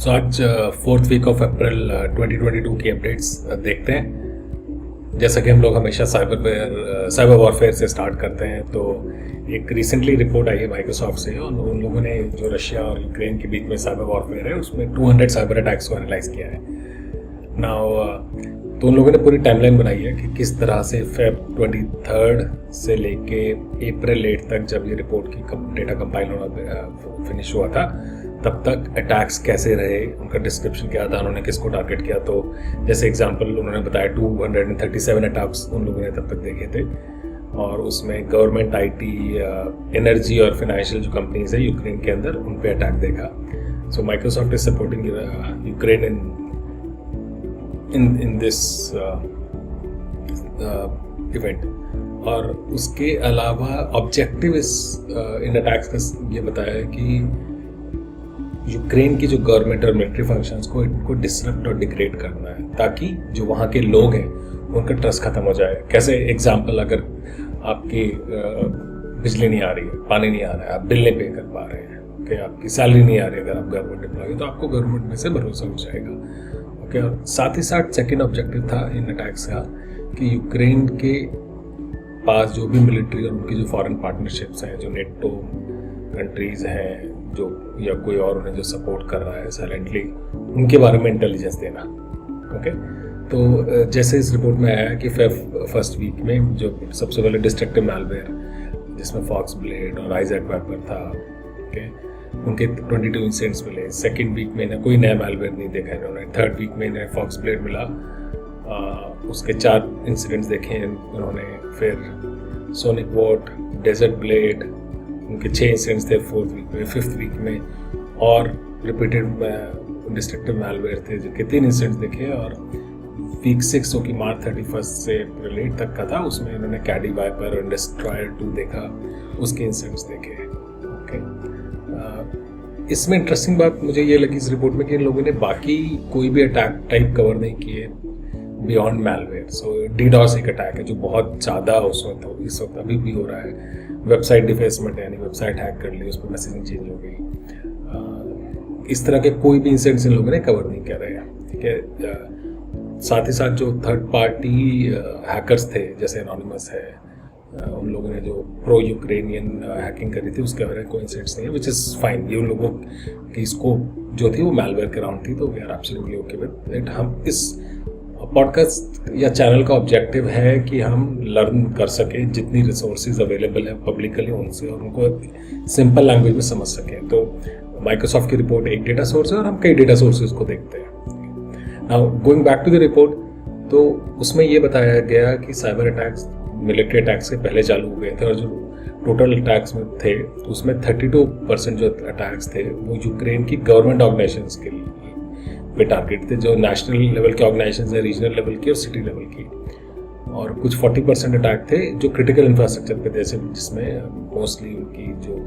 सो आज fourth week of April 2022 की updates देखते हैं। जैसा कि हम लोग हमेशा साइबर वॉरफेयर से स्टार्ट करते हैं, तो एक रिसेंटली रिपोर्ट आई है माइक्रोसॉफ्ट से और उन लोगों ने जो रशिया और यूक्रेन के बीच में साइबर वॉरफेयर है उसमें 200 साइबर अटैक्स को एनालाइज किया है। नाउ तो उन लोगों ने पूरी टाइमलाइन बनाई है कि किस तरह से फेब 23 से लेके अप्रैल 8 तक जब ये रिपोर्ट की डेटा कंपाइल होना फिनिश हुआ था तब तक अटैक्स कैसे रहे, उनका डिस्क्रिप्शन क्या था, उन्होंने किसको टारगेट किया। तो जैसे एग्जांपल उन्होंने बताया 237 अटैक्स उन लोगों ने तब तक देखे थे और उसमें गवर्नमेंट, आईटी, एनर्जी और फाइनेंशियल जो कंपनीज है यूक्रेन के अंदर उन पे अटैक देखा। सो Microsoft is supporting Ukraine in this event. और उसके अलावा ऑब्जेक्टिव इस इन अटैक्स का ये बताया है कि यूक्रेन की जो गवर्नमेंट और मिलिट्री फंक्शंस को इनको डिसरप्ट और डिग्रेड करना है ताकि जो वहाँ के लोग हैं उनका ट्रस्ट खत्म हो जाए। कैसे एग्जांपल, अगर आपकी बिजली नहीं आ रही है, पानी नहीं आ रहा है, आप बिल नहीं पे कर पा रहे हैं, ओके, आपकी सैलरी नहीं आ रही है, अगर आप गवर्नमेंट एम्प्लॉय तो आपको गवर्नमेंट में से भरोसा उठ जाएगा। ओके, और साथ ही साथ सेकेंड ऑब्जेक्टिव था इन अटैक्स का कि यूक्रेन के पास जो भी मिलिट्री और उनकी जो फॉरेन पार्टनरशिप्स हैं, जो नेटो कंट्रीज हैं जो या कोई और उन्हें जो सपोर्ट कर रहा है साइलेंटली, उनके बारे में इंटेलिजेंस देना। ओके, तो जैसे इस रिपोर्ट में आया कि फर्स्ट वीक में जो सबसे पहले डिस्ट्रक्टिव मैलवेयर जिसमें फॉक्स ब्लेड और आइजैक वाइपर था, ओके, उनके 22 इंसिडेंट्स मिले। सेकेंड वीक में इन्हें कोई नया मैलवेयर नहीं देखा इन्होंने। थर्ड वीक में इन्हें फॉक्स ब्लेड मिला, उसके 4 इंसिडेंट्स देखे उन्होंने। फिर सोनिक वॉट, डेजर्ट ब्लेड, उनके 6 इंसिडेंट्स थे फोर्थ वीक में। फिफ्थ वीक में और रिपीटेड डिस्ट्रक्टिव मैलवेयर थे जिनके 3 इंसिडेंट्स देखे। और वीक 6 की मार्च 31 से अप्रैल 8 तक का था, उसमें इन्होंने कैडी वाइपर और डिस्ट्रॉयर 2 देखा, उसके इंसिडेंट्स देखे। ओके, इसमें इंटरेस्टिंग बात मुझे ये लगी इस रिपोर्ट में कि इन लोगों ने बाकी कोई भी अटैक टाइप कवर नहीं किए बियॉन्ड मैलवेयर। सो डीडॉस एक अटैक है जो बहुत ज़्यादा उस वक्त इस वक्त अभी भी हो रहा है। वेबसाइट डिफेसमेंट है, यानी वेबसाइट हैक कर ली, उस पर मैसेजिंग चेंज हो गई। इस तरह के कोई भी इंसिडेंट्स इन लोगों ने कवर नहीं कर रहे हैं। ठीक है, साथ ही साथ जो थर्ड पार्टी हैकर्स थे जैसे एनोनिमस है, उन लोगों ने जो प्रो यूक्रेनियन हैकिंग करी थी उसके बारे में कोई इंसिडेंट्स नहीं है, विच इज़ फाइन। ये उन लोगों की स्कोप जो थी वो मैलवेयर के अराउंड थी, तो we are absolutely okay with it. हम इस पॉडकास्ट या चैनल का ऑब्जेक्टिव है कि हम लर्न कर सकें जितनी रिसोर्सेज अवेलेबल है पब्लिकली उनसे और उनको सिंपल लैंग्वेज में समझ सकें। तो माइक्रोसॉफ्ट की रिपोर्ट एक डेटा सोर्स है और हम कई डेटा सोर्सेज को देखते हैं। Now going back to the report, तो उसमें ये बताया गया कि साइबर अटैक्स मिलिट्री अटैक्स से पहले चालू हो गए थे और जो टोटल अटैक्स में थे उसमें 32% जो अटैक्स थे वो यूक्रेन की गवर्नमेंट ऑर्गेनाइजेशंस के लिए पे टारगेट थे, जो नेशनल लेवल के ऑर्गेनाइजेशंस है, रीजनल लेवल की और सिटी लेवल की। और कुछ 40% अटैक थे जो क्रिटिकल इंफ्रास्ट्रक्चर पे थे, जिसमें मोस्टली उनकी जो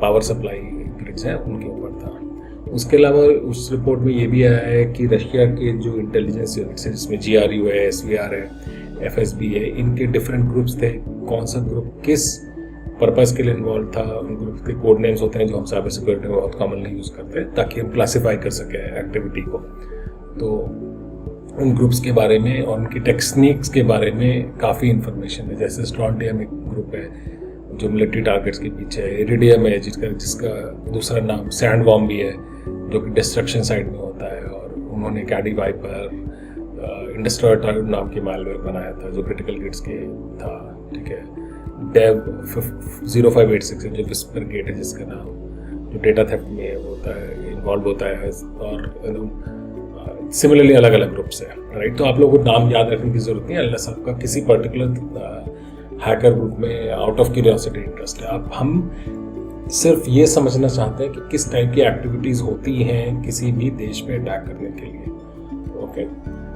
पावर सप्लाई ग्रिड्स हैं उनके ऊपर था। उसके अलावा उस रिपोर्ट में ये भी आया है कि रशिया के जो इंटेलिजेंस यूनिट्स हैं जिसमें GRU है, SVR है, FSB है, इनके डिफरेंट ग्रुप्स थे। कौन सा ग्रुप किस पर्पस के लिए इन्वॉल्व था, उन ग्रुप के कोड नेम्स होते हैं जो हम साइबर सिक्योरिटी में बहुत कॉमनली यूज़ करते हैं ताकि हम क्लासीफाई कर सकें एक्टिविटी को। तो उन ग्रुप्स के बारे में और उनकी टेक्निक्स के बारे में काफ़ी इन्फॉर्मेशन है। जैसे स्ट्रॉन्टियम एक ग्रुप है जो मिलिट्री टारगेट्स के पीछे है, इरिडियम है जिसका दूसरा नाम सैंडवॉर्म भी है जो कि डिस्ट्रक्शन साइड में होता है, और उन्होंने कैडी वाइपर, इंडस्ट्रॉयर नाम की मैलवेयर बनाया था जो क्रिटिकल ग्रिड्स के था। ठीक है, डेव 0586 है जो विस्पर गेट है जिसका नाम जो डेटा थेफ्ट में होता है, इन्वॉल्व होता है। और सिमिलरली अलग अलग ग्रुप्स है, राइट। तो आप लोगों को नाम याद रखने की जरूरत नहीं है अनलेस आपका किसी पर्टिकुलर हैकर ग्रुप में आउट ऑफ क्यूरियोसिटी इंटरेस्ट है। हम सिर्फ ये समझना चाहते हैं कि किस टाइप की एक्टिविटीज़ होती हैं किसी भी देश पे अटैक करने के लिए। ओके,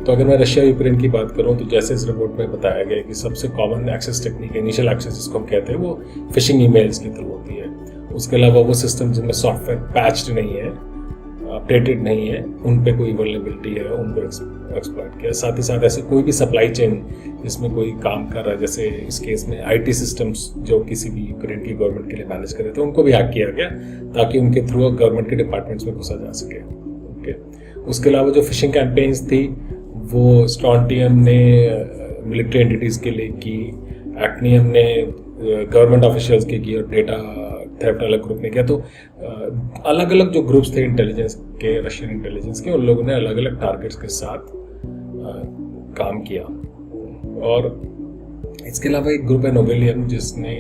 तो अगर मैं रशिया यूक्रेन की बात करूं तो जैसे इस रिपोर्ट में बताया गया कि सबसे common access technique, initial access जिसको हम कहते हैं, वो फिशिंग ईमेल्स के थ्रू होती है। उसके अलावा वो सिस्टम जिनमें सॉफ्टवेयर पैच्ड नहीं है, अपडेटेड नहीं है, उन पे कोई वल्नरेबिलिटी है, उनको एक्सप्लॉइट किया। साथ ही साथ ऐसे कोई भी सप्लाई चेन जिसमें कोई काम कर रहा है, जैसे इस केस में IT सिस्टम्स जो किसी भी यूक्रेन की गवर्नमेंट के लिए मैनेज कर रहे थे, उनको भी हैक किया गया ताकि उनके थ्रू गवर्नमेंट के डिपार्टमेंट्स में घुसा जा सके। ओके, उसके अलावा जो फिशिंग कैंपेन्स थी वो स्ट्रॉन्टियम ने मिलिट्री एंटिटीज़ के लिए की, एक्टनियम ने गवर्नमेंट ऑफिशियल्स के की, और डेटा थेफ्ट अलग ग्रुप ने किया। तो अलग अलग जो ग्रुप्स थे इंटेलिजेंस के, रशियन इंटेलिजेंस के, उन लोगों ने अलग अलग टारगेट्स के साथ काम किया। और इसके अलावा एक ग्रुप है नोबेलियम, जिसने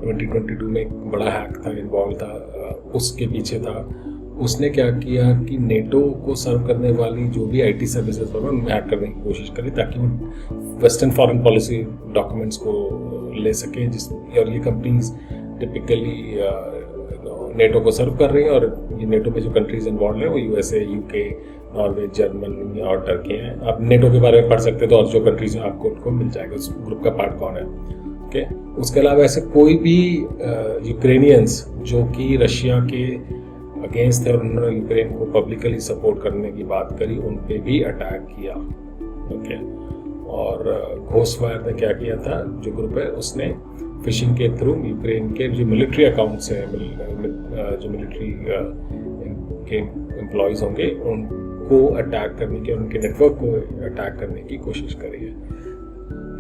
2022 में एक बड़ा हैक था, इन्वॉल्व था, उसके पीछे था। उसने क्या किया कि नेटो को सर्व करने वाली जो भी आईटी सर्विसेज वगैरह उनमें हैक करने की कोशिश करी, ताकि वो वेस्टर्न फॉरेन पॉलिसी डॉक्यूमेंट्स को ले सकें, और ये कंपनीज टिपिकली नेटो को सर्व कर रही हैं, और ये नेटो में जो कंट्रीज इन्वॉल्व हैं वो यूएसए, यूके, नॉर्वे, जर्मनी और टर्की हैं। आप नेटो के बारे में पढ़ सकते हैं, तो और जो कंट्रीज हैं आपको उनको मिल जाएगा उस ग्रुप का पार्ट कौन है। ओके, उसके अलावा ऐसे कोई भी यूक्रेनियंस जो कि रशिया के अगेंस्ट थे और उन्होंने यूक्रेन को पब्लिकली सपोर्ट करने की बात करी, उन पे भी अटैक किया। ओके, और घोस्टफायर ने क्या किया था, जो ग्रुप है उसने फिशिंग के थ्रू यूक्रेन के जो मिलिट्री अकाउंट्स हैं, जो मिलिट्री के एम्प्लॉयज़ होंगे, उनको अटैक करने की, उनके नेटवर्क को अटैक करने की कोशिश करी है।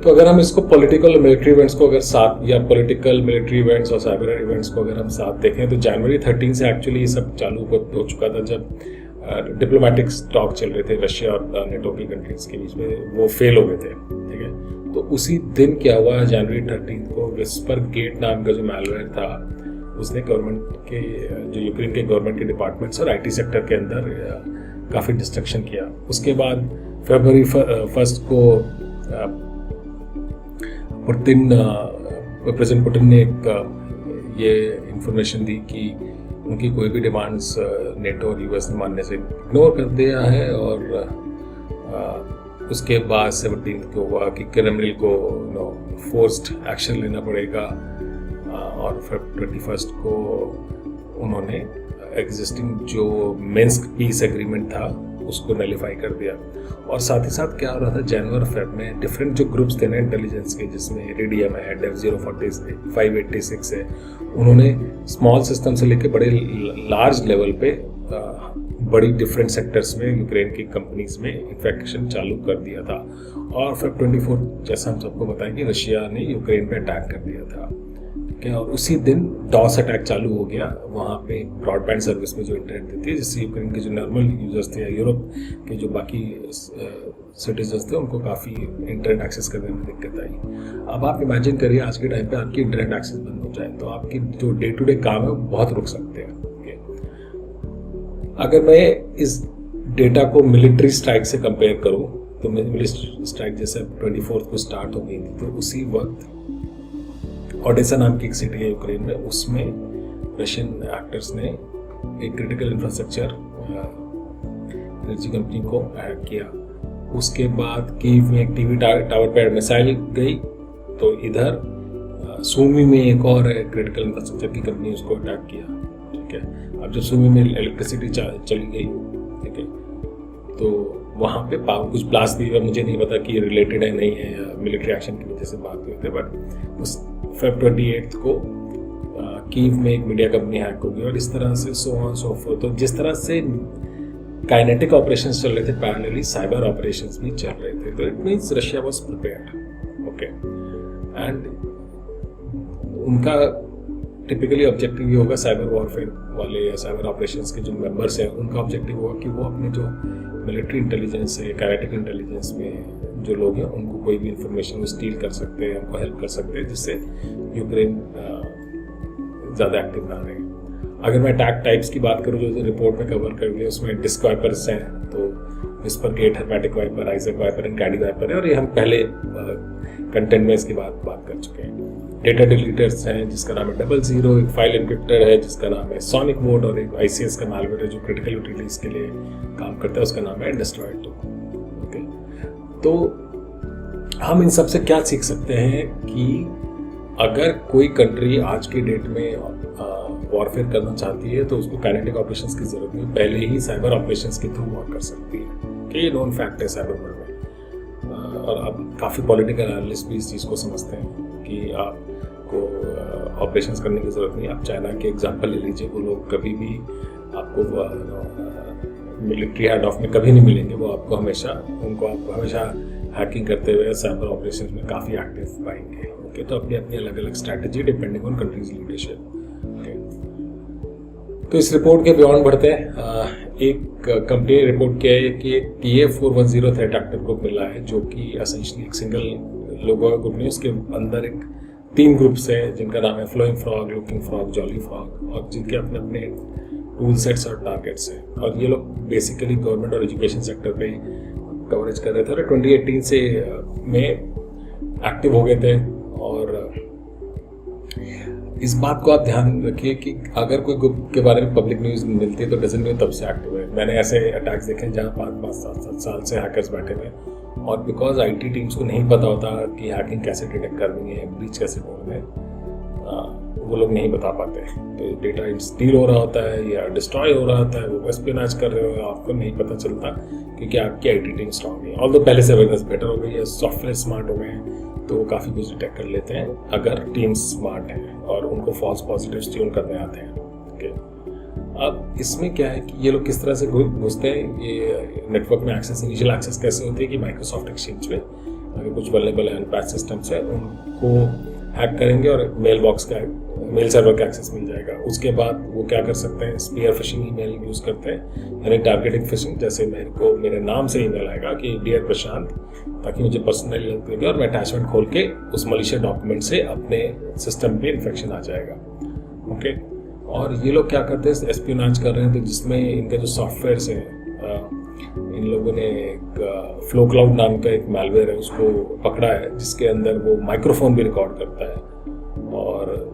तो अगर हम इसको पॉलिटिकल मिलिट्री इवेंट्स को अगर साथ, या पॉलिटिकल मिलिट्री इवेंट्स और साइबर इवेंट्स को अगर हम साथ देखें, तो जनवरी 13 से एक्चुअली ये सब चालू हो चुका था, जब डिप्लोमेटिक टॉक चल रहे थे रशिया और नेटो की कंट्रीज के बीच में, वो फेल हो गए थे। ठीक है, तो उसी दिन क्या हुआ, जनवरी 13 को विस्पर गेट नाम का जो मैलवेयर था, उसने गवर्नमेंट के, जो यूक्रेन के गवर्नमेंट के डिपार्टमेंट्स और आईटी सेक्टर के अंदर काफ़ी डिस्ट्रक्शन किया। उसके बाद फरवरी 1 को प्रेसिडेंट पुतिन ने एक ये इंफॉर्मेशन दी कि उनकी कोई भी डिमांड्स नेटो और यूएस ने मानने से इग्नोर कर दिया है, और उसके बाद 17 को हुआ कि क्रेमलिन को फोर्स्ड एक्शन लेना पड़ेगा, और फिर 21 को उन्होंने एग्जिस्टिंग जो मिन्स्क पीस एग्रीमेंट था उसको नलिफाई कर दिया। और साथ ही साथ क्या हो रहा था, जनवरी और फेब में डिफरेंट जो ग्रुप्स थे ना इंटेलिजेंस के, जिसमें इरिडियम है, डेव 0586 है, उन्होंने स्मॉल सिस्टम से लेकर बड़े लार्ज लेवल पे बड़ी डिफरेंट सेक्टर्स में यूक्रेन की कंपनीज में इन्फेक्शन चालू कर दिया था। और फिर 24 जैसा हम सबको बताएं कि रशिया ने यूक्रेन पे अटैक कर दिया था। और उसी दिन डॉस अटैक चालू हो गया वहाँ पे ब्रॉडबैंड सर्विस में जो इंटरनेट देती है, जिससे यूक्रेन के जो नॉर्मल यूजर्स थे या यूरोप के जो बाकी सिटीजन्स थे उनको काफ़ी इंटरनेट एक्सेस करने में दिक्कत आई। अब आप इमेजिन करिए आज के टाइम पे आपकी इंटरनेट एक्सेस बंद हो जाए तो आपकी जो डे टू डे काम है वो बहुत रुक सकते हैं। अगर मैं इस डेटा को मिलिट्री स्ट्राइक से कंपेयर करूँ तो मिलिट्री स्ट्राइक जैसे 24 को स्टार्ट हो गई थी, तो उसी वक्त ओडेसा नाम की एक सिटी है यूक्रेन में, उसमें रशियन एक्टर्स ने एक क्रिटिकल इंफ्रास्ट्रक्चर एनर्जी कंपनी को हैक किया। उसके बाद कीव में एक टीवी टावर पर मिसाइल गई, तो इधर सूमी में एक और क्रिटिकल इंफ्रास्ट्रक्चर की कंपनी उसको अटैक किया। ठीक है, अब जब सूमी में इलेक्ट्रिसिटी चली गई, ठीक है, तो वहाँ पे पावर कुछ ब्लास्ट भी हुआ, मुझे नहीं पता कि रिलेटेड है नहीं है या मिलिट्री एक्शन की वजह से बात हुई थी, बट उस फेब 28 को कीव में एक मीडिया कंपनी हैक हो गई और इस तरह से सो ऑन सो फोर्थ। तो जिस तरह से काइनेटिक ऑपरेशंस चल रहे थे, पैरेलली साइबर ऑपरेशंस भी चल रहे थे, तो it means Russia was prepared. Okay, and उनका टिपिकली ऑब्जेक्टिव ये होगा, साइबर वॉरफेयर वाले या साइबर ऑपरेशंस के जो मेंबर्स हैं उनका ऑब्जेक्टिव होगा कि वो अपने जो मिलिट्री इंटेलिजेंस है, काइनेटिक इंटेलिजेंस में जो लोग हैं उनको कोई भी इंफॉर्मेशन वो स्टील कर सकते हैं, उनको हेल्प कर सकते हैं, जिससे यूक्रेन ज़्यादा एक्टिव ना रहे। अगर मैं अटैक टाइप्स की बात करूँ जो रिपोर्ट में कवर कर लिया, उसमें डिस्क वाइपर्स हैं, तो whisper gate, hermetic wiper, Isaac wiper and caddy wiper है, और ये हम पहले कंटेंट में इसकी बात कर चुके हैं। डेटा डिलीटर्स हैं जिसका नाम है 00, एक फाइल एन्क्रिप्टर है जिसका नाम है सोनिक मोड, और एक ICS का मैलवेयर है जो क्रिटिकल यूटिलिटीज के लिए काम करता है, उसका नाम है डिस्ट्रॉयड। ओके, तो हम इन सब से क्या सीख सकते हैं कि अगर कोई कंट्री आज के डेट में वॉरफेयर करना चाहती है तो उसको काइनेटिक ऑपरेशंस की जरूरत नहीं, पहले ही साइबर ऑपरेशंस के थ्रू वॉर कर सकती है, कि ये नॉन फैक्ट है साइबर वर्ल्ड में। और अब काफ़ी पॉलिटिकल एनालिस्ट भी इस चीज़ को समझते हैं कि आपको ऑपरेशंस करने की ज़रूरत नहीं। आप चाइना के एग्जांपल ले लीजिए, वो लोग कभी भी आपको मिलिट्री हेड ऑफ में कभी नहीं मिलेंगे, वो आपको हमेशा हैकिंग करते हुए साइबर ऑपरेशंस में काफ़ी एक्टिव पाएंगे। ओके, तो अपनी अपनी अलग अलग strategy depending on countries leadership. तो इस रिपोर्ट के बियॉन्ड बढ़ते हैं। एक कंपनी ने रिपोर्ट किया है कि एक TA410 थ्रेट एक्टर ग्रुप मिला है, जो कि एसेंशियली एक सिंगल लोगो का ग्रुप नहीं, उसके अंदर एक 3 ग्रुप्स है जिनका नाम है flowing frog, looking frog, jolly frog, और जिनके अपने अपने टूल सेट्स और टारगेट्स हैं। और ये लोग बेसिकली गवर्नमेंट और एजुकेशन सेक्टर पे कवरेज कर रहे थे और 2018 से में एक्टिव हो गए थे। और इस बात को आप ध्यान रखिए कि अगर कोई ग्रुप के बारे में पब्लिक न्यूज़ मिलती है तो डजन न्यूज़ तब से एक्टिव है। मैंने ऐसे अटैक्स देखे हैं जहाँ 5-5, 7-7 साल से हैकर्स बैठे हुए हैं, और बिकॉज आईटी टीम्स को नहीं पता होता कि हैकिंग कैसे डिटेक्ट करनी है, ब्रीच कैसे ढूंढना है, वो लोग नहीं बता पाते। तो डेटा स्टील हो रहा होता है या डिस्ट्रॉय हो रहा होता है, वो एस्पियोनेज कर रहे हो, आपको नहीं पता चलता क्योंकि आपकी आईटी टीम स्ट्रॉन्ग है। ऑल्दो पहले से अवेयरनेस बेटर हो गई है, सॉफ्टवेयर स्मार्ट हो गए हैं, तो वो काफ़ी कुछ डिटेक्ट कर लेते हैं अगर टीम स्मार्ट है और उनको फॉल्स पॉजिटिव्स ट्यून करने आते हैं। ओके, अब इसमें क्या है कि ये लोग किस तरह से घुसते हैं, ये नेटवर्क में एक्सेस, इनिशियल एक्सेस कैसे होती है कि माइक्रोसॉफ्ट एक्सचेंज में अगर कुछ वल्नरेबल अनपैच सिस्टम्स है उनको हैक करेंगे और मेल सर्वर का एक्सेस मिल जाएगा। उसके बाद वो क्या कर सकते हैं, स्पीयर फिशिंग ईमेल यूज़ करते हैं, यानी टारगेटिंग फिशिंग, जैसे मेरे नाम से ईमेल आएगा कि डियर प्रशांत, ताकि मुझे पर्सनली लगे और मैं अटैचमेंट खोल के उस मलिशियस डॉक्यूमेंट से अपने सिस्टम पे इन्फेक्शन आ जाएगा। ओके, और ये लोग क्या करते हैं, एस्पियोनेज कर रहे हैं, तो जिसमें इनके जो सॉफ्टवेयर्स हैं, इन लोगों ने एक फ्लो क्लाउड नाम का एक मैलवेयर है उसको पकड़ा है, जिसके अंदर वो माइक्रोफोन भी रिकॉर्ड करता है, और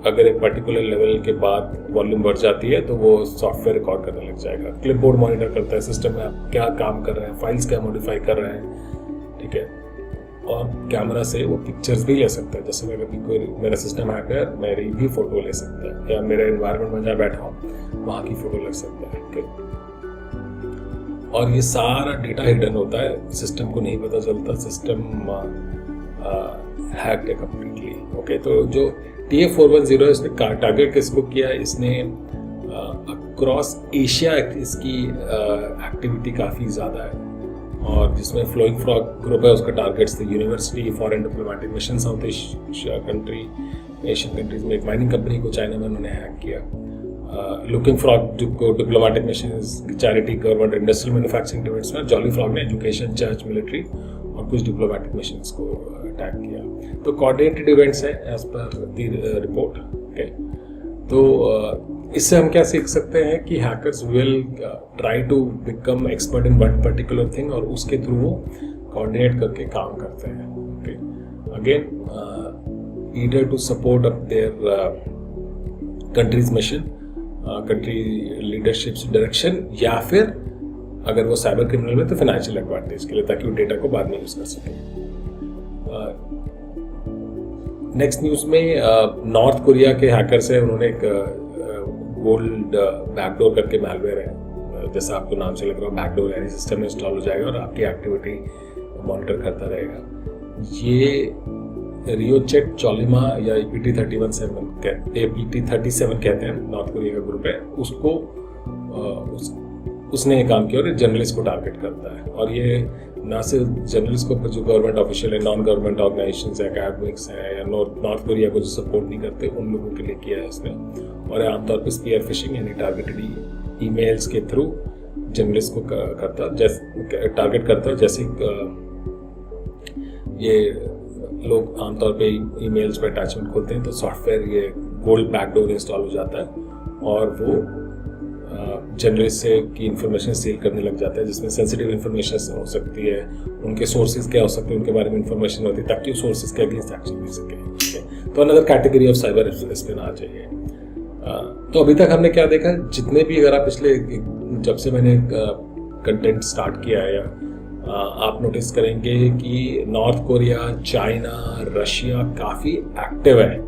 अगर एक पर्टिकुलर लेवल के बाद वॉल्यूम बढ़ जाती है तो वो सॉफ्टवेयर रिकॉर्ड करने लग जाएगा। क्लिपबोर्ड मॉनिटर करता है सिस्टम में आप क्या काम कर रहे हैं, फाइल्स क्या मॉडिफाई कर रहे हैं, ठीक है, और कैमरा से वो पिक्चर्स भी ले सकता है। जैसे मैं कभी कोई मेरा सिस्टम हैकर मेरी भी फोटो ले सकता है, या मेरे एनवायरनमेंट में जहाँ बैठा हूँ वहाँ की फोटो लग सकता है। ओके, और ये सारा डेटा हिडन होता है, सिस्टम को नहीं पता चलता, सिस्टम हैक्ड है कंप्लीटली। ओके, तो जो TA410 है इसने टारगेट किसको किया, इसने अक्रॉस एशिया इसकी एक्टिविटी काफ़ी ज़्यादा है, और जिसमें फ्लोइंग फ्रॉग ग्रुप है उसका टारगेट्स थे university, foreign diplomatic mission, south Asia country, Asian countries में एक माइनिंग कंपनी को चाइना में उन्होंने हैक किया। लुकिंग फ्रॉग को diplomatic mission, charity, government, industrial manufacturing dividends में, जॉली फ्रॉग ने एजुकेशन, चर्च, मिलिट्री और कुछ डिप्लोमेटिक मिशंस को अटैक किया। तो कोऑर्डिनेटेड इवेंट्स है as per the report. Okay, तो इससे हम क्या सीख सकते हैं कि hackers will try to become expert in one particular thing, और उसके थ्रू वो कोऑर्डिनेट करके काम करते हैं। Okay, again either to support up there countries mission, country leaderships direction, या फिर अगर वो साइबर क्रिमिनल में तो फाइनेंशियल एडवांटेज के लिए, ताकि वो डेटा को बाद में यूज कर सके। नेक्स्ट न्यूज में नॉर्थ कोरिया के हैकर्स है, उन्होंने एक गोल्ड बैकडोर करके मैलवेयर है, जैसा आपको नाम से लग रहा हो, बैकडोर यानी सिस्टम में इंस्टॉल हो जाएगा और आपकी एक्टिविटी मॉनिटर करता रहेगा। ये रियोचेट चोलिमा या APT37 कहते हैं, नॉर्थ कोरिया का ग्रुप है, उसको उसने ये काम किया और जर्नलिस्ट को टारगेट करता है। और ये ना सिर्फ जर्नलिस्ट को, जो गवर्नमेंट ऑफिशियल है, नॉन गवर्नमेंट ऑर्गेनाइजेशंस है, अकेडमिक्स है, या नॉर्थ कोरिया को जो सपोर्ट नहीं करते उन लोगों के लिए किया है इसने। और आमतौर पर स्पीयर फिशिंग यानी टारगेटेड ईमेल्स के थ्रू जर्नलिस्ट को टारगेट करता है। जैसे ये लोग आमतौर पे ईमेल्स पे अटैचमेंट खोलते हैं तो सॉफ्टवेयर ये गोल्ड बैकडोर इंस्टॉल हो जाता है और वो जर्नलिस्ट से की इन्फॉर्मेशन स्टील करने लग जाता है, जिसमें सेंसिटिव इन्फॉर्मेशन हो सकती है, उनके सोर्सेज क्या हो सकते हैं उनके बारे में इन्फॉर्मेशन होती है, ताकि उस सोर्सेज के अगेंस्ट एक्शन ले सके। तो another category of cyber espionage है ये। तो अभी तक हमने क्या देखा, जितने भी, अगर आप पिछले जब से मैंने कंटेंट स्टार्ट किया है, आप नोटिस करेंगे कि नॉर्थ कोरिया, चाइना, रशिया काफ़ी एक्टिव है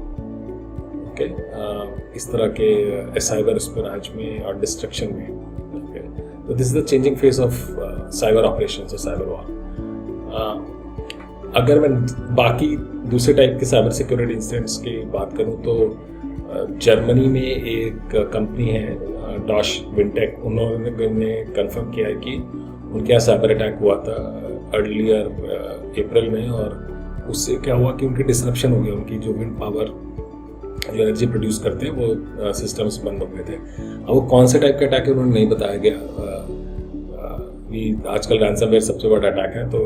ओके इस तरह के साइबर एस्पियोनेज में और डिस्ट्रक्शन में। ओके, तो this is the changing face of cyber operations और साइबर वॉर। अगर मैं बाकी दूसरे टाइप के साइबर सिक्योरिटी इंसिडेंट्स की बात करूं तो जर्मनी में एक कंपनी है डॉश विंटेक, उन्होंने कंफर्म किया है कि उनके यहाँ साइबर अटैक हुआ था अर्लियर अप्रैल में, और उससे क्या हुआ कि उनकी डिसरप्शन हो गया, उनकी जो विंड पावर जो एनर्जी प्रोड्यूस करते हैं वो सिस्टम्स बंद हो गए थे। अब वो कौन से टाइप का अटैक है उन्होंने नहीं बताया गया। आजकल रैंसमवेयर सबसे बड़ा अटैक है, तो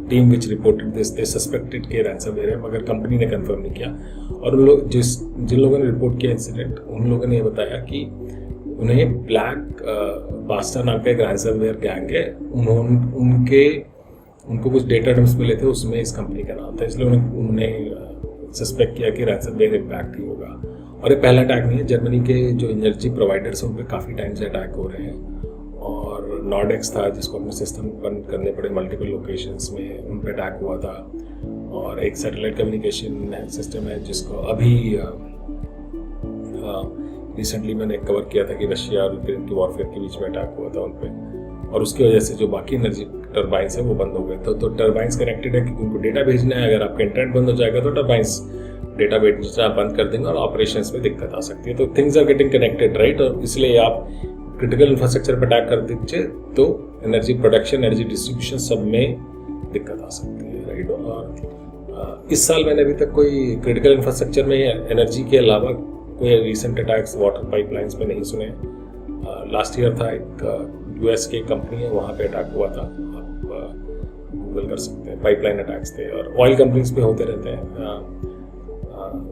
team which reported this they suspected के रैंसमवेयर है, मगर कंपनी ने कंफर्म नहीं किया। और उन लोग जिन लोगों ने रिपोर्ट किया इंसिडेंट, उन लोगों ने ये बताया कि उन्हें ब्लैक बास्टर नाम का एक रैंसमवेयर गैंग है, उनको कुछ डेटा डम्प्स मिले थे, उसमें इस कंपनी का नाम था, इसलिए उन्होंने सस्पेक्ट किया कि रैंसमवेयर इम्पैक्ट ही होगा। और ये पहला अटैक नहीं है, जर्मनी के जो एनर्जी प्रोवाइडर्स हैं उन पर काफ़ी टाइम से अटैक हो रहे हैं, और नॉर्डेक्स था जिसको अपने सिस्टम बंद करने पड़े मल्टीपल लोकेशंस में, उन पर अटैक हुआ था। और एक सैटेलाइट कम्युनिकेशन सिस्टम है जिसको अभी रिसेंटली मैंने कवर किया था कि रशिया और यूक्रेन की वॉरफेयर के बीच में अटैक हुआ था उन पर, और उसकी वजह से जो बाकी एनर्जी टर्बाइंस है वो बंद हो गए। तो टर्बाइंस कनेक्टेड है क्योंकि उनको डेटा भेजना है, अगर आपका इंटरनेट बंद हो जाएगा तो टर्बाइंस डेटा भेजना बंद कर देंगे और ऑपरेशंस में दिक्कत आ सकती है। तो things are getting connected, right. और इसलिए आप क्रिटिकल इंफ्रास्ट्रक्चर पर अटैक कर दीजिए तो एनर्जी प्रोडक्शन, एनर्जी डिस्ट्रीब्यूशन सब में दिक्कत आ सकती है, राइट। और इस साल मैंने अभी तक कोई क्रिटिकल इंफ्रास्ट्रक्चर में एनर्जी के अलावा कोई रिसेंट अटैक्स वाटर पाइपलाइंस में नहीं सुने। लास्ट ईयर था एक यूएस की कंपनी है, वहाँ पे अटैक हुआ था, आप गूगल कर सकते हैं, पाइपलाइन अटैक्स थे। और ऑयल कंपनीज पे होते रहते हैं,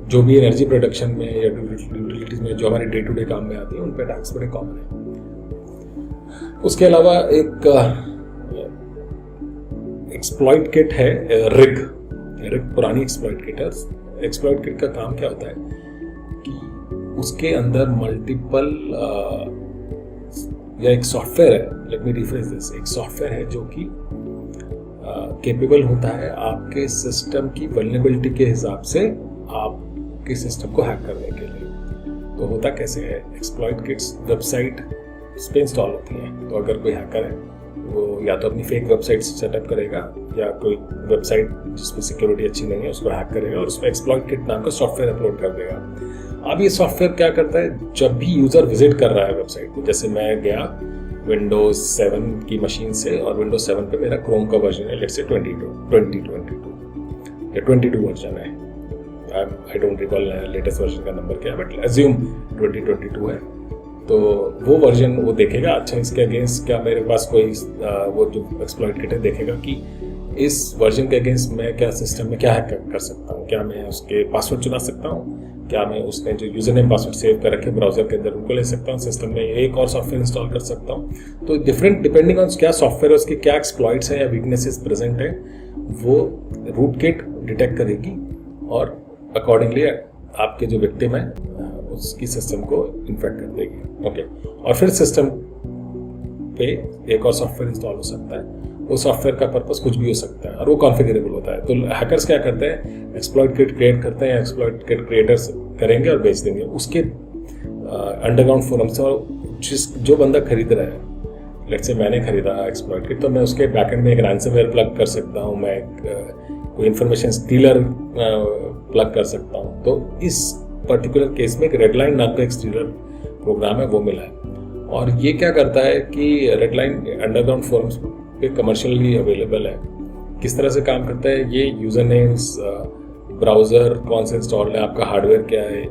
जो भी एनर्जी प्रोडक्शन में या यूटिलिटीज में जो हमारे डे टू डे काम में आती है उन पे अटैक्स बड़े कॉमन है। उसके अलावा एक एक्सप्लॉइट किट है रिग पुरानी एक्सप्लॉइट किट है। एक्सप्लॉइट किट का काम क्या होता है कि उसके अंदर मल्टीपल या एक सॉफ्टवेयर है, लेट मी रिफ्रेश दिस, एक सॉफ्टवेयर है जो कि कैपेबल होता है आपके सिस्टम की वल्नरेबिलिटी के हिसाब से आपके सिस्टम को हैक करने के लिए। तो होता कैसे है, एक्सप्लॉइट किट्स वेबसाइट पे इंस्टॉल होती हैं। तो अगर कोई हैकर है वो या तो अपनी फेक वेबसाइट सेटअप करेगा या कोई वेबसाइट जिसमें सिक्योरिटी अच्छी नहीं है उसको हैक करेगा और उसमें एक्सप्लॉइट किट नाम का सॉफ्टवेयर अपलोड कर देगा। अब ये सॉफ्टवेयर क्या करता है, जब भी यूजर विजिट कर रहा है वेबसाइट को, जैसे मैं गया विंडोज 7 की मशीन से और विंडोज 7 पे मेरा क्रोम का वर्जन है, लेट्स से 2022 या 22 वर्जन है, I don't recall latest version का नंबर क्या है, बट अज्यूम 2022 है। तो वो वर्जन वो देखेगा, अच्छा इसके अगेंस्ट क्या मेरे पास कोई वो जो एक्सप्लॉइट किट है देखेगा कि इस वर्जन के अगेंस्ट मैं क्या सिस्टम में क्या हैक कर सकता हूँ, क्या मैं उसके पासवर्ड चुना सकता हूँ, क्या मैं उसने जो यूजर नेम पासवर्ड सेव कर रखे ब्राउजर के अंदर उनको ले सकता हूँ, सिस्टम में एक और सॉफ्टवेयर इंस्टॉल कर सकता हूँ। तो डिफरेंट डिपेंडिंग ऑन क्या सॉफ्टवेयर है, उसके क्या एक्सप्लॉइट्स हैं या वीकनेसेस प्रेजेंट है, वो रूट किट डिटेक्ट करेगी और अकॉर्डिंगली आपके जो विक्टिम है उसकी सिस्टम को इन्फेक्ट कर देगी। ओके, और फिर सिस्टम पे एक और सॉफ्टवेयर इंस्टॉल हो सकता है, वो सॉफ्टवेयर का पर्पस कुछ भी हो सकता है और वो कॉन्फ़िगरेबल होता है। तो हैकर्स क्या करते हैं, एक्सप्लॉइट किट क्रिएट करते हैं, एक्सप्लॉइट किट क्रिएटर्स करेंगे और बेच देंगे उसके अंडरग्राउंड फोरम से। और जो बंदा खरीद रहा है, लेट्स से मैंने खरीदा एक्सप्लॉइट किट, तो मैं उसके बैकएंड में एक रैंसमवेयर प्लग कर सकता हूँ, मैं कोई इन्फॉर्मेशन स्टीलर प्लग कर सकता हूँ। तो इस पर्टिकुलर केस में एक रेडलाइन नाम का एक स्टीलर प्रोग्राम है, वो मिला है। और ये क्या करता है कि रेडलाइन अंडरग्राउंड फोरम्स पे कमर्शियली अवेलेबल है। किस तरह से काम करता है, ये यूजर नेम्स, ब्राउज़र कौन सा इंस्टॉल है, आपका हार्डवेयर क्या है,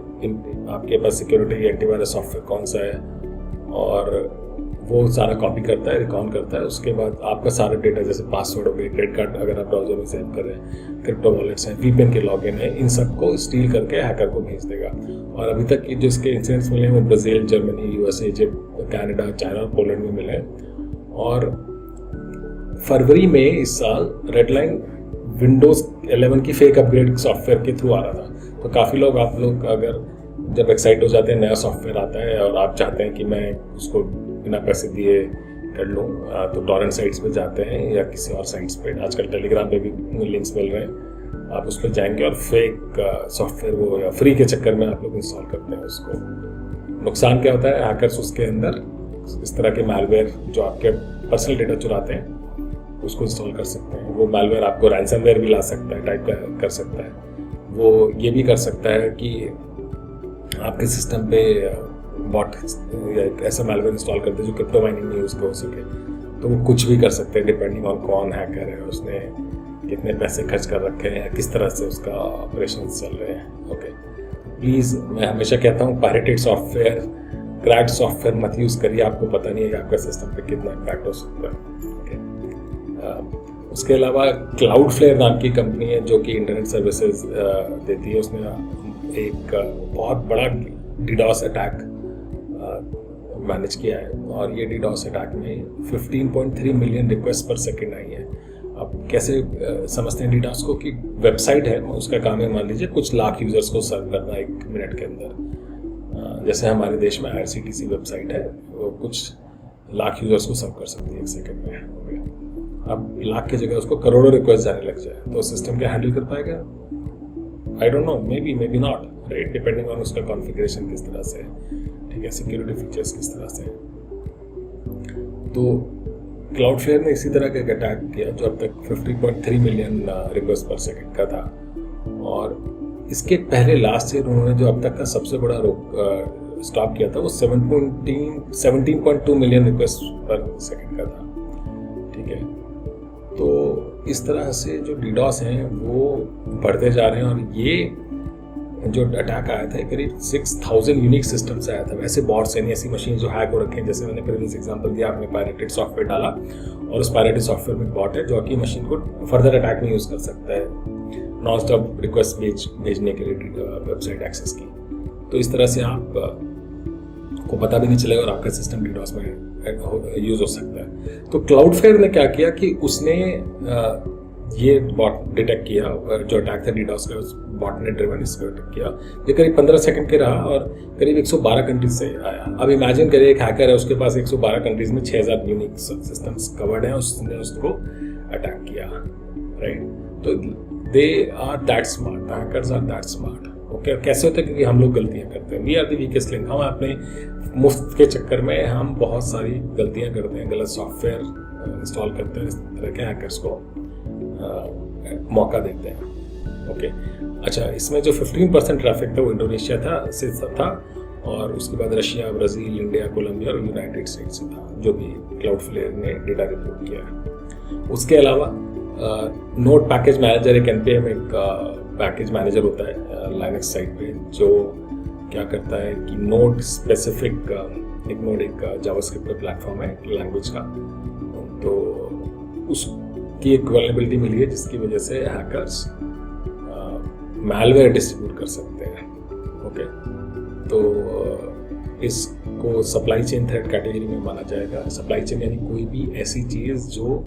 आपके पास सिक्योरिटी एंटीवायरस सॉफ्टवेयर कौन सा है, और वो सारा कॉपी करता है, रिकॉन करता है। उसके बाद आपका सारा डेटा जैसे पासवर्ड हो गए, क्रेडिट कार्ड अगर आप ब्राउजर में सेव कर रहे हैं, क्रिप्टो वॉलेट्स हैं, वीपीएन के लॉगिन है, इन सबको स्टील करके हैकर को भेज देगा। और अभी तक जो इसके इंसिडेंट्स मिले हैं वो Brazil, Germany, USA, Egypt, Canada, China और पोलैंड में मिले हैं। और फरवरी में इस साल रेडलाइन विंडोज 11 की फेक अपग्रेड सॉफ्टवेयर के थ्रू आ रहा था। तो काफ़ी लोग, आप लोग अगर जब एक्साइट हो जाते हैं, नया सॉफ्टवेयर आता है और आप चाहते हैं कि मैं उसको बिना पैसे दिए कर लूँ, तो टॉरेंट साइट्स पे जाते हैं या किसी और साइट्स पे, आजकल टेलीग्राम पे भी लिंक्स मिल रहे हैं, आप उस पर जाएंगे और फेक सॉफ्टवेयर वो या फ्री के चक्कर में आप लोग इंस्टॉल करते हैं उसको। नुकसान क्या होता है, हैकर्स उसके अंदर इस तरह के मैलवेयर जो आपके पर्सनल डेटा चुराते हैं उसको इंस्टॉल कर सकते हैं। वो मैलवेयर आपको रैंसमवेयर भी ला सकता है, टाइप कर सकता है। वो ये भी कर सकता है कि आपके सिस्टम पे बॉट या एक ऐसा मैलवेयर इंस्टॉल करते हैं जो क्रिप्टो माइनिंग में यूज़ हो सके, तो वो कुछ भी कर सकते हैं डिपेंडिंग ऑन कौन हैकर है, उसने कितने पैसे खर्च कर रखे हैं, किस तरह से उसका ऑपरेशन चल रहे हैं। ओके, प्लीज़ मैं हमेशा कहता हूँ पायरेटेड सॉफ्टवेयर, क्रैक्ड सॉफ्टवेयर मत यूज़ करिए, आपको पता नहीं है कि आपका सिस्टम पे कितना इम्पैक्ट हो सकता है। ओके, उसके अलावा क्लाउडफ्लेयर नाम की कंपनी है जो कि इंटरनेट सर्विसेज देती है, उसने एक बहुत बड़ा डीडॉस अटैक मैनेज किया है, और ये डीडॉस अटैक में 15.3 मिलियन रिक्वेस्ट पर सेकंड आई है। अब कैसे समझते हैं डीडॉस को, कि वेबसाइट है, उसका काम है मान लीजिए कुछ लाख यूजर्स को सर्व करना 1 मिनट के अंदर। जैसे हमारे देश में IRCTC वेबसाइट है, वो कुछ लाख यूजर्स को सर्व कर सकती है 1 सेकंड में। अब लाख की जगह उसको करोड़ों रिक्वेस्ट जाने लग जाए तो सिस्टम क्या हैंडल कर पाएगा? I don't know, may be not, right, depending on उसका कॉन्फ़िगरेशन किस तरह से है, ठीक है, सिक्योरिटी फीचर्स किस तरह से है। तो क्लाउडफ्लेयर ने इसी तरह का एक अटैक किया जो अब तक 50.3 मिलियन रिक्वेस्ट पर सेकंड का था, और इसके पहले लास्ट ईयर उन्होंने जो अब तक का सबसे बड़ा स्टॉप किया था वो 17.2 मिलियन रिक्वेस्ट पर सेकंड का था, ठीक है। तो इस तरह से जो डीडॉस हैं वो बढ़ते जा रहे हैं, और ये जो अटैक आया था करीब 6000 यूनिक सिस्टम से आया था। वैसे बॉट्स यानी ऐसी मशीन जो हैक हो रखे हैं, जैसे मैंने प्रीवियस एग्जांपल दिया, आपने पायरेटेड सॉफ्टवेयर डाला और उस पायरेटेड सॉफ्टवेयर में बॉट है जो आपकी मशीन को फर्दर अटैक में यूज़ कर सकता है, नॉन स्टॉप रिक्वेस्ट भेजने के लिए वेबसाइट एक्सेस की। तो इस तरह से आप को पता भी नहीं चलेगा और आपका सिस्टम डीडॉस में यूज़ हो सकता है। तो क्लाउडफ्लेयर ने क्या किया कि उसने ये बॉट डिटेक्ट किया, जो अटैक था डीडॉस का, उस बॉट ने ड्रिवन इसको डिटेक्ट किया। ये करीब 15 सेकंड के रहा और करीब 112 कंट्रीज से आया। अब इमेजिन करिए एक हैकर है, उसके पास 112 कंट्रीज में 6000 यूनिक सिस्टम्स कवर्ड हैं, उसने उसको अटैक किया, राइट। तो they are that smart, hackers are that smart. Okay, कैसे होता है? क्योंकि हम लोग गलतियां करते हैं, we are the weakest link. हम अपने मुफ्त के चक्कर में हम बहुत सारी गलतियां करते हैं, गलत सॉफ्टवेयर इंस्टॉल करते हैं, इस तरह के हैकर्स को मौका देते हैं। ओके, अच्छा, इसमें जो 15% ट्रैफिक था वो इंडोनेशिया था, और उसके बाद रशिया, ब्राज़ील, इंडिया, कोलंबिया और यूनाइटेड स्टेट्स से था, जो भी क्लाउडफ्लेयर ने डेटा रिपोर्ट किया है। उसके अलावा नोड पैकेज मैनेजर, एक NPM एक पैकेज मैनेजर होता है लाइनक्स साइड पे, जो क्या करता है कि नोड स्पेसिफिक एक जावास्क्रिप्ट प्लेटफॉर्म है लैंग्वेज का, तो उसकी एक वल्नरेबिलिटी मिली है जिसकी वजह से हैकर्स मैलवेयर डिस्ट्रीब्यूट कर सकते हैं। ओके, तो इसको सप्लाई चेन थ्रेट कैटेगरी में माना जाएगा। सप्लाई चेन यानी कोई भी ऐसी चीज़ जो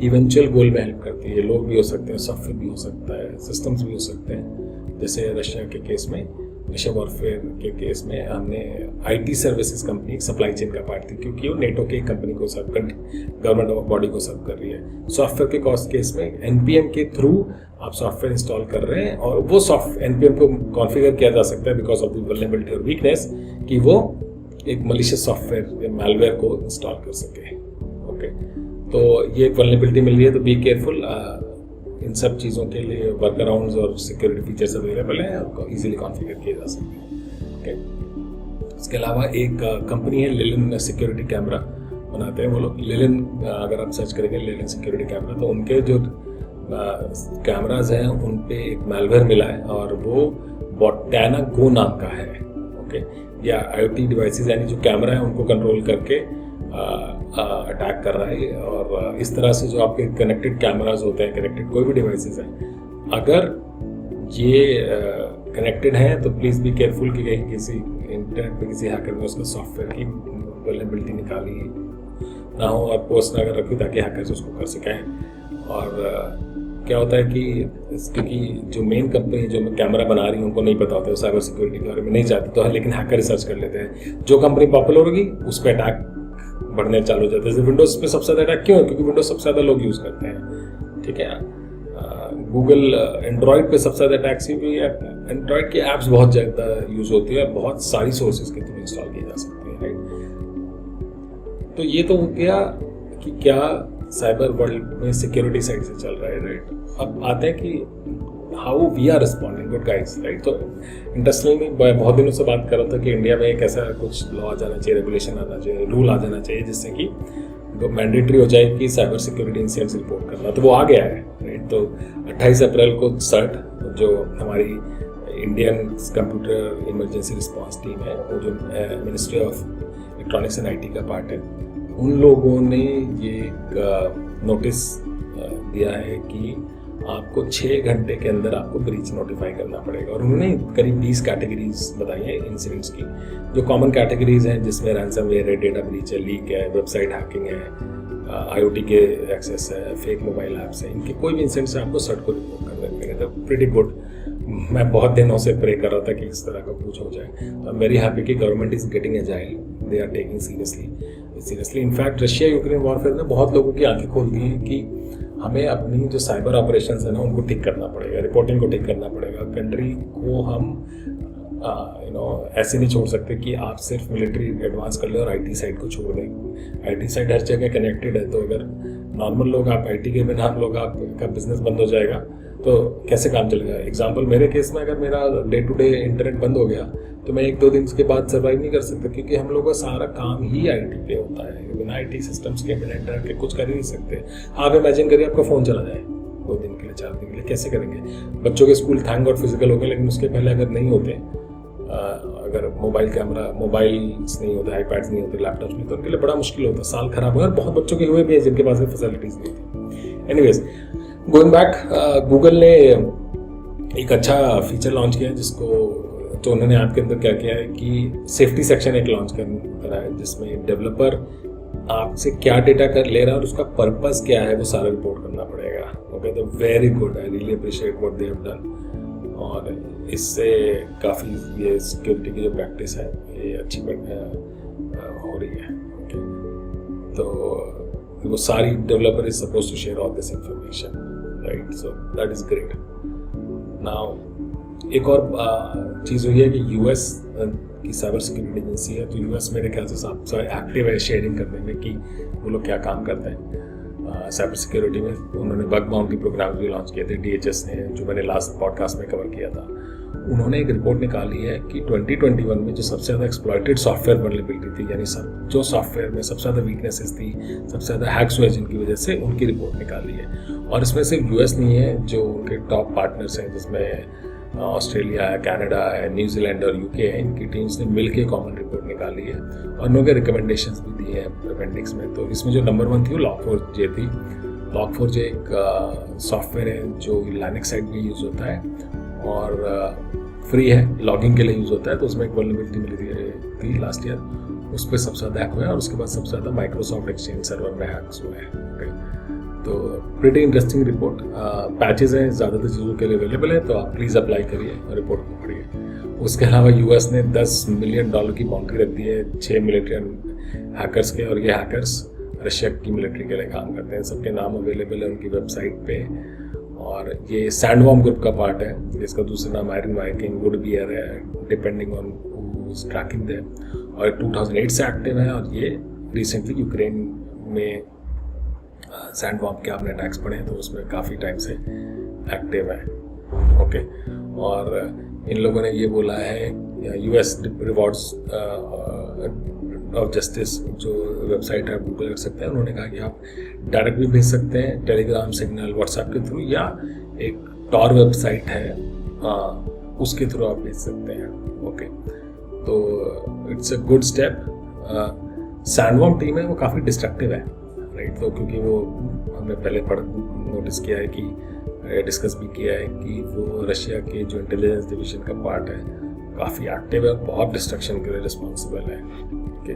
इवेंचुअल गोल में हेल्प करती है। लोग भी हो सकते हैं, सॉफ्टवेयर भी हो सकता है, सिस्टम्स भी हो सकते हैं। जैसे रशिया के केस में, रशिया वॉरफेयर के केस में हमने IT सर्विसेज कंपनी एक सप्लाई चेन का पार्ट थी, क्योंकि वो नेटो के कंपनी को सर्व कर, गवर्नमेंट बॉडी को सर्व कर रही है। सॉफ्टवेयर के कॉस्ट केस में NPM के थ्रू आप सॉफ्टवेयर इंस्टॉल कर रहे हैं, और वो NPM को कॉन्फ़िगर किया जा सकता है बिकॉज ऑफ द वल्नरेबिलिटी और वीकनेस, कि वो एक मलिशियस सॉफ्टवेयर या मैलवेयर को इंस्टॉल कर सके। ओके, तो ये एक वल्नरेबिलिटी मिल रही है, तो बी केयरफुल। इन सब चीज़ों के लिए वर्क अराउंड्स और सिक्योरिटी फीचर्स अवेलेबल हैं, आपको इजीली कॉन्फ़िगर किए जा सकते हैं। ओके, इसके अलावा एक कंपनी है लिलिन सिक्योरिटी कैमरा बनाते हैं वो लोग। लिलिन, अगर आप सर्च करेंगे लिलिन सिक्योरिटी कैमरा, तो उनके जो कैमराज हैं उन पे एक मैलवेयर मिला है, और वो बॉटाना गो नाम का है। ओके, या IoT डिवाइसेस यानी जो कैमरा है उनको कंट्रोल करके अटैक कर रहा है। और इस तरह से जो आपके कनेक्टेड कैमराज होते हैं, कनेक्टेड कोई भी डिवाइसेस हैं, अगर ये कनेक्टेड हैं तो प्लीज़ बी केयरफुल कि कहीं किसी इंटरनेट पे किसी हैकर ने उसका सॉफ्टवेयर की वल्नरेबिलिटी निकाली ना हो और पोस्ट ना कर रखी, ताकि हैकर्स उसको कर सकें। और क्या होता है कि क्योंकि जो मेन कंपनी जो कैमरा बना रही है उनको नहीं पता होता है, साइबर सिक्योरिटी के बारे में नहीं जानते, तो लेकिन हैकर रिसर्च कर लेते हैं। जो कंपनी पॉपुलर होगी उस पर अटैक बढ़ने चालू हो जाते हैं। जैसे विंडोज़ पे सबसे ज़्यादा अटैक क्यों है? क्योंकि विंडोज़ सबसे ज़्यादा लोग यूज़ करते हैं, ठीक है। गूगल एंड्रॉयड पे सबसे ज़्यादा अटैक्स भी है। एंड्रॉयड की ऐप्स बहुत ज़्यादा यूज़ होती है, बहुत सारी सोर्सेज के थ्रू इंस्टॉल की जा सकती है, राइट। तो ये तो हो गया कि क्या साइबर वर्ल्ड में सिक्योरिटी साइड से चल रहा है, राइट। अब आते हैं कि how we are responding, good guys, right. तो इंटरेस्टिंगली मैं बहुत दिनों से बात कर रहा था कि इंडिया में एक ऐसा कुछ लॉ आ जाना चाहिए, रेगुलेशन आना चाहिए, रूल आ जाना चाहिए जिससे कि मैंडेटरी हो जाए कि साइबर सिक्योरिटी इंसिडेंट्स रिपोर्ट करना। तो वो आ गया है, राइट। तो 28 अप्रैल को सर्ट, जो हमारी Indian computer emergency response team है, वो जो ministry of electronics and IT का पार्ट है, उन लोगों ने ये नोटिस दिया है कि आपको 6 घंटे के अंदर आपको ब्रीच नोटिफाई करना पड़ेगा। और उन्होंने करीब 20 कैटेगरीज बताई हैं इंसिडेंट्स की। जो कॉमन कैटेगरीज हैं जिसमें रैंसमवेयर है, डेटा ब्रीच है, लीक है, वेबसाइट हैकिंग है, IoT के एक्सेस है, फेक मोबाइल ऐप्स है, इनके कोई भी इंसिडेंट्स हैं आपको सर्ट को रिपोर्ट करने पड़ेंगे। तो प्रीटी गुड। मैं बहुत दिनों से प्रे कर रहा था कि इस तरह का कुछ हो जाए। तो आई एम वेरी हैप्पी कि government is getting agile, they are taking seriously. In fact Russia Ukraine warfare ने बहुत लोगों की आंखें खोल दी हैं कि हमें अपनी जो साइबर ऑपरेशंस है ना, उनको ठीक करना पड़ेगा, रिपोर्टिंग को ठीक करना पड़ेगा। कंट्री को हम ऐसे नहीं छोड़ सकते कि आप सिर्फ मिलिट्री एडवांस कर ले और IT साइड को छोड़ दें। IT साइड हर जगह कनेक्टेड है, तो अगर नॉर्मल लोग आप IT के बिना हम लोग आपका बिजनेस बंद हो जाएगा तो कैसे काम चलेगा। एग्जाम्पल मेरे केस में, अगर मेरा डे टू डे इंटरनेट बंद हो गया तो मैं 1-2 दिन के बाद सर्वाइव नहीं कर सकता, क्योंकि हम लोग का सारा काम ही IT पे होता है। बिना IT सिस्टम्स के, बिना इंटरनेट के कुछ कर ही नहीं सकते। आप इमेजिन करिए आपका फ़ोन चला जाए 2 दिन के लिए, 4 दिन के लिए, कैसे करेंगे। बच्चों के स्कूल थैंक गॉड फिजिकल हो गए, लेकिन उसके पहले अगर नहीं होते, अगर मोबाइल कैमरा, मोबाइल्स नहीं होते, iPads नहीं होते, लैपटॉप्स नहीं, तो उनके लिए बड़ा मुश्किल होता। साल खराब हुआ और बहुत बच्चों के हुए भी हैं जिनके पास फैसिलिटीज़ नहीं थी। एनीवेज, गोइंग बैक, गूगल ने एक अच्छा फीचर लॉन्च किया है तो उन्होंने ऐप के अंदर क्या किया है कि सेफ्टी सेक्शन एक लॉन्च करा है, जिसमें डेवलपर आपसे क्या डेटा कर ले रहा है और उसका पर्पस क्या है वो सारा रिपोर्ट करना पड़ेगा। ओके, तो very good, I really appreciate what they have done. और इससे काफ़ी ये सिक्योरिटी की जो प्रैक्टिस है ये अच्छी हो रही है। ओके, तो वो सारी developer is suppose to share all this information, right. So that is great. Now एक और चीज़ हुई है कि US की साइबर सिक्योरिटी एजेंसी है, तो US मेरे ख्याल से सबसे एक्टिव है शेयरिंग करने में कि वो लोग क्या काम करते हैं साइबर सिक्योरिटी में। उन्होंने बग बाउंटी प्रोग्राम भी लॉन्च किए थे, DHS ने, जो मैंने लास्ट पॉडकास्ट में कवर किया था। उन्होंने एक रिपोर्ट निकाली है कि 2021 में जो सबसे ज़्यादा एक्सप्लॉइटेड सॉफ्टवेयर वल्नरेबिलिटी थी, यानी जो सॉफ्टवेयर में सबसे ज़्यादा वीकनेसेस थी, सबसे ज़्यादा हैक्स हुए जिनकी वजह से, उनकी रिपोर्ट निकाली है। और इसमें सिर्फ US नहीं है, जो उनके टॉप पार्टनर्स हैं, जिसमें ऑस्ट्रेलिया है, कनाडा है, न्यूजीलैंड और UK है, इनकी टीम्स ने मिलकर कॉमन रिपोर्ट निकाली है और उन्होंने रिकमेंडेशंस भी दिए हैं अपेंडिक्स में। तो इसमें जो नंबर 1 थी वो Log4j थी। Log4j एक सॉफ्टवेयर है जो लिनक्स साइड में यूज़ होता है और फ्री है, लॉगिंग के लिए यूज़ होता है। तो उसमें एक वल्नरेबिलिटी मिली थी लास्ट ईयर, उस पर सबसे ज़्यादा हैक हुआ है और उसके बाद सबसे ज़्यादा माइक्रोसॉफ्ट एक्सचेंज सर्वर में हैक्स हुए हैं। तो प्रीटी इंटरेस्टिंग रिपोर्ट। पैचेज हैं ज़्यादातर चीज़ों के लिए अवेलेबल है, तो आप प्लीज़ अप्लाई करिए और रिपोर्ट को पढ़िए। उसके अलावा US ने $10 मिलियन की बाउंड्री रख दी है 6 मिलिट्री हैकर्स के, और ये हैकर्स रशिया की मिलिट्री के लिए काम करते हैं। सबके नाम अवेलेबल है उनकी वेबसाइट पे। और ये सैंडवॉर्म ग्रुप का पार्ट है, जिसका दूसरा नाम आयरन वाइकिंग, वुड बियर है, depending on who is tracking them. और 2008 से एक्टिव है और ये रिसेंटली यूक्रेन में सैंडवॉर्म के आपने अटैक्स पढ़े हैं, तो उसमें काफ़ी टाइम से एक्टिव है। ओके, और इन लोगों ने ये बोला है US रिवॉर्ड्स ऑफ जस्टिस जो वेबसाइट है, आप गूगल कर सकते हैं। उन्होंने कहा कि आप डायरेक्ट भी भेज सकते हैं, टेलीग्राम, सिग्नल, व्हाट्सएप के थ्रू, या एक टॉर वेबसाइट है उसके थ्रू आप भेज सकते हैं। ओके, तो it's a good step. Sandworm team है वो काफ़ी डिस्ट्रक्टिव है, राइट। तो क्योंकि वो हमने पहले नोटिस किया है कि डिस्कस भी किया है कि वो रशिया के जो इंटेलिजेंस डिवीजन का पार्ट है काफ़ी एक्टिव है और बहुत डिस्ट्रक्शन के लिए रिस्पॉन्सिबल है। ओके,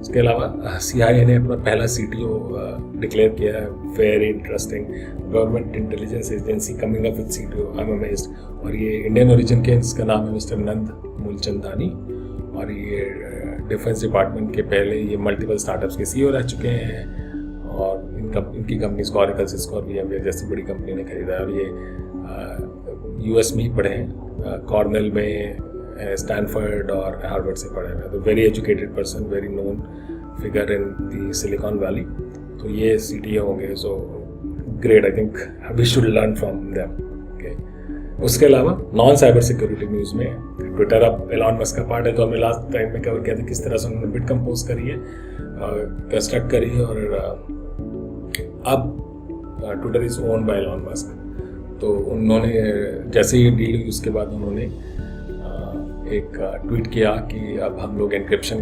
उसके अलावा CIA ने अपना पहला CTO डिक्लेयर किया है। Very interesting, government intelligence agency coming up with CTO, I am amazed. और ये इंडियन ओरिजिन के, इसका नाम है मिस्टर नंद मूलचंदानी, और ये डिफेंस डिपार्टमेंट के पहले ये मल्टीपल स्टार्टअप्स के CEO रह चुके हैं। और इनकी कंपनीज को ऑरेकल, सिस्को और VMware जैसी बड़ी कंपनी ने खरीदा है। और ये US में ही पढ़े हैं, कॉर्नेल में, स्टैनफोर्ड और हार्वर्ड से पढ़े हुए हैं। तो very educated person, very known figure in the Silicon Valley. तो ये CTO होंगे, so great, I think we should learn from them. Okay, उसके अलावा नॉन साइबर सिक्योरिटी न्यूज़ में ट्विटर अब एलॉन मस्क का पार्ट है, तो हमने लास्ट टाइम में कवर किया था किस तरह से उन्होंने बिट कंपोज करी है, कंस्ट्रक्ट करी है, और अब Twitter is owned by Elon Musk. तो उन्होंने जैसे ही डील हुई उसके बाद उन्होंने एक ट्वीट किया कि अब हम लोग एनक्रिप्शन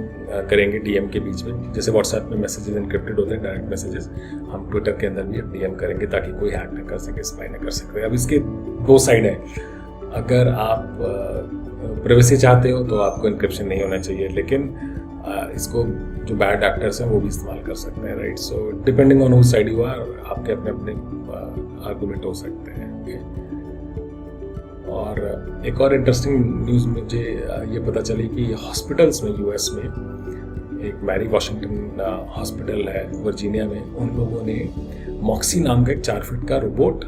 करेंगे डीएम के बीच में, जैसे व्हाट्सएप में मैसेजेस एनक्रिप्टेड होते हैं डायरेक्ट मैसेजेस, हम ट्विटर के अंदर भी अब डीएम करेंगे ताकि कोई हैक न कर सके, स्पाई न कर सके। अब इसके दो साइड हैं, अगर आप प्राइवेसी चाहते हो तो आपको एनक्रिप्शन नहीं होना चाहिए, लेकिन इसको जो बैड एक्टर्स हैं वो भी इस्तेमाल कर सकते हैं, right. So depending on who side you are, आपके अपने अपने आर्गूमेंट हो सकते हैं। और एक और इंटरेस्टिंग न्यूज़ मुझे ये पता चली कि हॉस्पिटल्स में यूएस में एक मैरी वॉशिंगटन हॉस्पिटल है वर्जीनिया में, उन लोगों ने मॉक्सी नाम का एक 4 फीट का रोबोट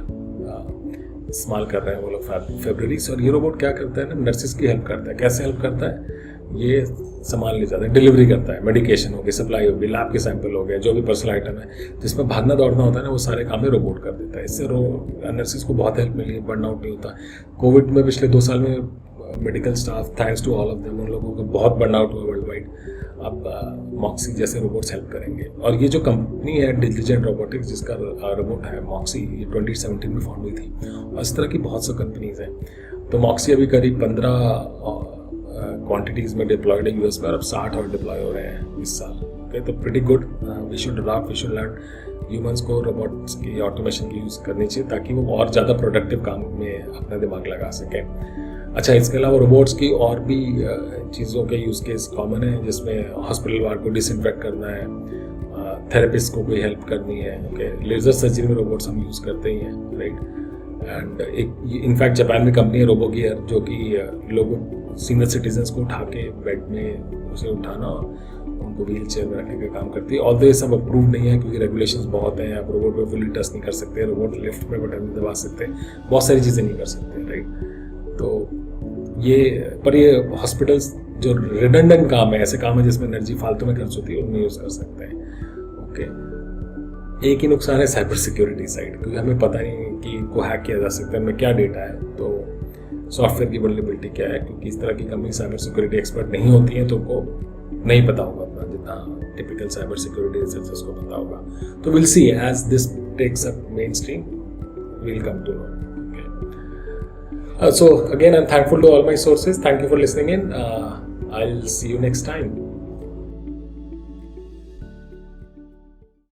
इस्तेमाल कर रहे हैं वो लोग फरवरी से। और ये रोबोट क्या करता है ना, नर्सिस की हेल्प करता है। कैसे हेल्प करता है, ये सामान ले जाता है, डिलीवरी करता है, मेडिकेशन हो गई, सप्लाई हो गई, लैब के सैंपल हो गए, जो भी पर्सनल आइटम है जिसमें भागना दौड़ना होता है ना, वो सारे काम में रोबोट कर देता है। इससे नर्सिस को बहुत हेल्प मिली है, बर्न आउट नहीं होता। कोविड में पिछले 2 साल में medical staff, thanks to all of them, उन लोगों को बहुत बर्न आउट हुआ वर्ल्ड वाइड। अब मॉक्सी जैसे रोबोट्स हेल्प करेंगे। और ये जो कंपनी है डिलीजेंट रोबोटिक्स, जिसका रोबोट है मॉक्सी, ये 2017 में फाउंड हुई थी, और इस तरह की बहुत सी कंपनीज हैं। तो मॉक्सी अभी करीब 15 क्वांटिटीज़ में डिप्लॉयड है यूएस में, और अब 60 और डिप्लॉय हो रहे हैं इस साल। ओके, तो pretty good. We should learn humans को रोबोट्स की ऑटोमेशन की यूज़ करनी चाहिए ताकि वो और ज़्यादा प्रोडक्टिव काम में अपना दिमाग लगा सकें। अच्छा, इसके अलावा रोबोट्स की और भी चीज़ों के यूज़ केस कॉमन है, जिसमें हॉस्पिटल वार्ड को डिसइंफेक्ट करना है, थेरेपिस्ट को कोई हेल्प करनी है। ओके, लेज़र सर्जरी में रोबोट्स हम यूज़ करते ही हैं, राइट। एंड एक इनफैक्ट जापान में कंपनी है रोबो गियर, जो कि लोगों सीनियर सिटीजन्स को उठा के बेड में उसे उठाना और उनको व्हील चेयर में रखने का काम करती है। और तो ये सब अप्रूव नहीं है क्योंकि रेगुलेशंस बहुत हैं। आप रोबोट पे फुली टच नहीं कर सकते, रोबोट लिफ्ट में बटन दबा सकते, बहुत सारी चीज़ें नहीं कर सकते, राइट। तो ये हॉस्पिटल्स जो रिडंडेंट काम है, ऐसे काम है जिसमें एनर्जी फालतू में खर्च होती है, उनमें यूज़ कर सकते हैं। ओके, एक ही नुकसान है साइबर सिक्योरिटी साइड, क्योंकि हमें पता नहीं कि इनको हैक किया जा सकता है, उनमें क्या डेटा है, तो सॉफ्टवेयर की वल्नरेबिलिटी क्या है, क्योंकि इस तरह की कंपनी साइबर सिक्योरिटी एक्सपर्ट नहीं होती हैं, तो उनको नहीं पता होगा अपना, जितना टिपिकल साइबर सिक्योरिटी रिसर्चर्स को पता होगा। तो will see as this takes up main stream, will come to know. So again, I'm thankful to all my sources. Thank you for listening in. I'll see you next time.